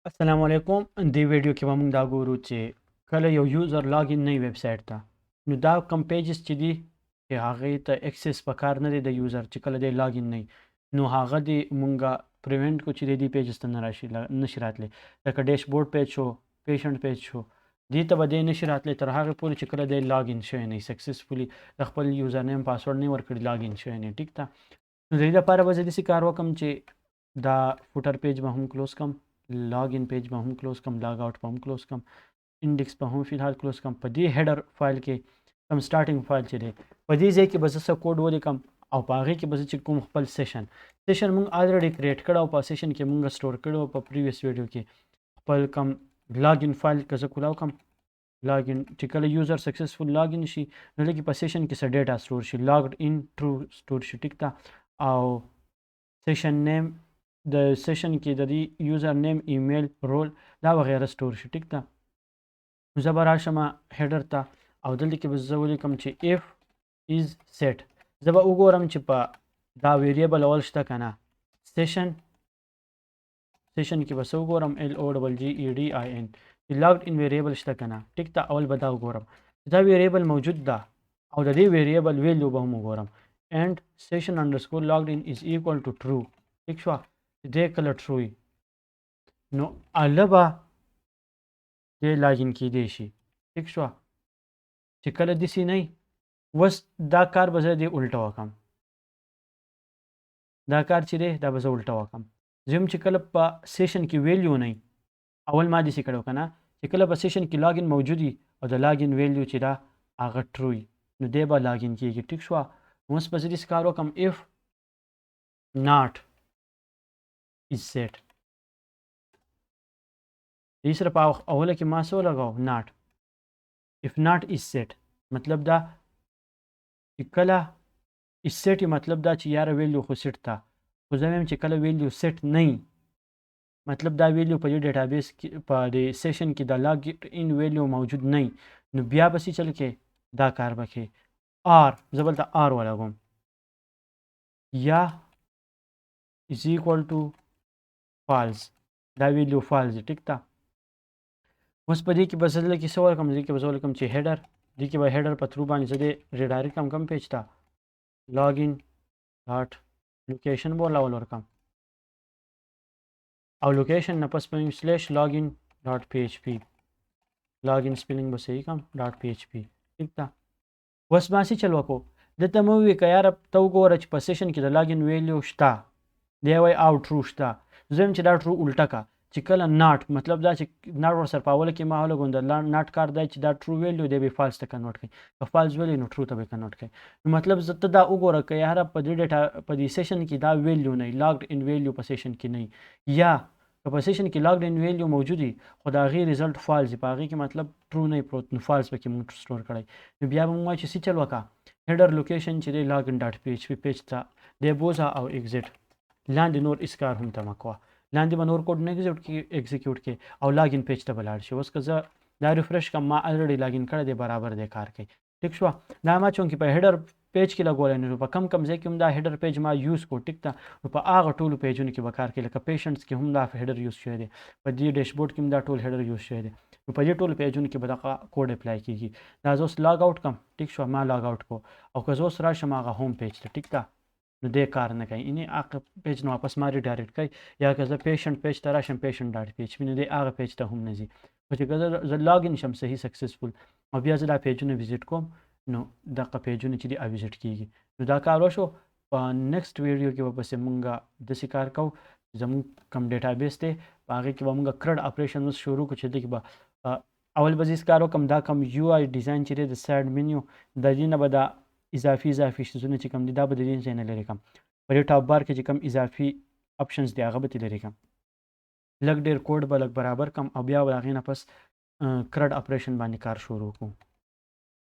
السلام علیکم. دې ویډیو کې به موږ دا ګورو چې کله یو یوزر لاګین نه وي ویب سایټ ته، نو دا کم پیجز چې دي چې هغې ته اکسس پکار نه دی د یوزر چې کله دی لاګین نه وي، نو هغه دې مونږه پریونټ کړو چې دې پیجز ته نه راشي، نشي راتلی. لکه ډیشبورډ پیج شو، پیشنټ پیج شو، دې ته به دی نشي راتلی تر هغې پورې چې کله دی لاګین شوی نه وي، سکسسفولي د خپل یوزر نیم پاسورډ نه ورکړي، لاګین شوی نه وي. ټیک ده. نو د دې لپاره به زه داسې کار وکړم چې دا فوټر پیج به هم کلوز کړم، لاګین پیج به هم کلوز کړم، لاګ آوټ به هم کلوز کړم، انډیکس به هم فلحال کلوز کړم. په دې هیډر فایل کې کوم سټارټینګ فایل چې دی په دې ځای کې به زه څه کوډ ولیکم او په هغې کې به زه چې کوم خپل سیشن مونږ الریډي کریټ کړی او په سیشن کې مونږ سټور کړی او په پریویس ویډیو کې خپل کوم لاګین فایل که زه کولاو کړم، لاګین چې کله یوزر سکسسفول لاګین شي نو لکه په سیشن کې څه ډیټا سټور شي، لاګډ ان ټرو سټور شي. ټیک ده. او سیشن نیم د سیشن کې د دې یوزر نیم، ایمیل، رول دا وغیره سټور شي. ټیک ده. نو زه به راشم هیډر ته او دلته کې به زه ولیکم چې اف از سیټ. زه به وګورم چې په دا ویریبل اول شته که نه. سیشن کې به څه وګورم LOGGEDIN چې لاګډ ان ویریبل شته که نه. ټیک ده. اول به دا وګورم چې دا ویریبل موجود ده او د دې ویریبل ویلیو به هم وګورم. and session underscore logged in is equal to true. ټیک شوه. دې کله ټرو وي نو هله به دې لاګین کیدی شي. ټیک شوه. چې کله داسې نه وي اوس دا کار به زه دې الټه وکړم، دا کار چې دی دا به زه الټه وکړم. زه هم چې کله په سیشن کې ویلیو نه وي، اول ما داسې کړی که نه چې کله په سیشن کې لاګین موجود وي او د لاګین ویلیو چې دا هغه ټرو وي نو دی به لاګین کېږي. ټیک شوه. اوس به زه داسې کار وکړم if not is set. دې سره په اوله کې ما څه ولګاو not. if not is set مطلب دا چې کله is set مطلب دا چې یاره ویلیو خو سیټ ته، خو زه وایم چې کله ویلیو سیټ نه وي مطلب دا ویلیو په دې ډیټابیس کې په دې سیشن کې د لاګ ان ویلیو موجود نه وي نو بیا به څه چل کې دا کار به کې آر، زه بلته آر ولګوم یا is equal to false. دا ویلیو فالز دی. ټیک ده. اوس په دې کې به زه دلته کې څه ورکړم، دې کې به زه ولیکم چې هیډر، دې کې به هیډر په تھرو باندې زه دې ریډایرکټ کړم کوم پیج ته، لاګین ډاټ لوکیشن به ورله ورکړم او لوکیشن نه پس به سلیش لاګین ډاټ PHP، لاګین سپیلنګ به صحیح کړم ډاټ PHP. ټیک ده. اوس ما څه چل وکړو دلته مې وویل که یاره ته وګوره چې په سیشن کې د لاګین ویلیو شته، دی وایي او ټرو شته. زه وایم چې دا ټرو الټه که چې کله ناټ مطلب دا چې ناټ ورسره په اوله کې ما ولګوم د ناټ کار دی چې دا ټرو ویلیو دی به فالس ته کنورټ کړي، که فالس ویلی نو ټرو ته به کنورټ کړي. نو مطلب زه ته دا وګوره که یاره په دې ډیټا په دې سیشن کې دا ویلیو نه وي، لاګډ ان ویلیو په سیشن کې نه وي، یا که په سیشن کې لاګډ ان ویلیو موجود وي خو د هغې ریزلټ فالس وي، په هغې کې مطلب ټرو نه وي پروت نو فالس پکې موږ سټور کړی. نو بیا به موږ وایو چې څه چل وکړه هیډر لوکیشن چې دی لاګین ډاټ PHP پیج ته دی بوځه او ایګزیټ، لاندې نور هېڅ کار هم ته مه کوه، لاندې به نور کوډ نه ایګزیکیوټ کې او لاګین پیج ته به لاړ شي. اوس که زه دا ریفرش کړم ما الریډي لاګین کړی دی برابر دی کار کوي. ټیک شوه. دا ما چونکې په هیډر پیج کې لګولی نو په کم ځای کې هم دا هیډر پیج ما یوز کړو. ټیک ده. نو په هغه ټولو پیجونو کې به کار کوي، لکه پیشنټس کې هم دا هیډر یوز شوی دی، په دې ډیشبورډ کې هم دا ټول هیډر یوز شوی دی، نو په دې ټولو پیجونو کې به دغه کوډ اپلای کېږي. دا زه اوس لاګ آوټ کړم. ټیک شوه. ما لاګ آوټ کړو او که زه اوس راشم هغه ہوم پیج ته، ټیک ده، نو دی کار نه کوي، یعنې هغه پیج نه واپس ما ریډایرکټ کوي. یا که زه پیشنټ پیج ته راشم پیشنټ ډاټ PHP نو دی هغه پیج ته هم نه ځي. خو چې که زه لاګین شم صحیح سکسسفول او بیا زه دا پیجونه ویزیټ کوم نو دغه پیجونه چې دي ویزیټ کېږي. نو دا کار وشو. په نیکسټ ویډیو کې به پسې مونږ داسې کار کوو زمونږ کوم ډیټابیس دی په هغې کې به مونږ کرډ اپریشن اوس شروع کړو چې دې کې به اول به زه کار وکړم دا کوم UI ډیزاین چې دی د سایډ منیو د دې نه به دا اضافي شیزونه چې کوم دي دا به د دې ځای نه لرې کړم، په دې ټاپ بار کې چې کوم اضافي اپشنز دي هغه به ترې لرې کړم، لږ ډېر کوډ به لږ برابر کړم او بیا به د هغې نه پس کرډ اپریشن باندې کار شروع کړو.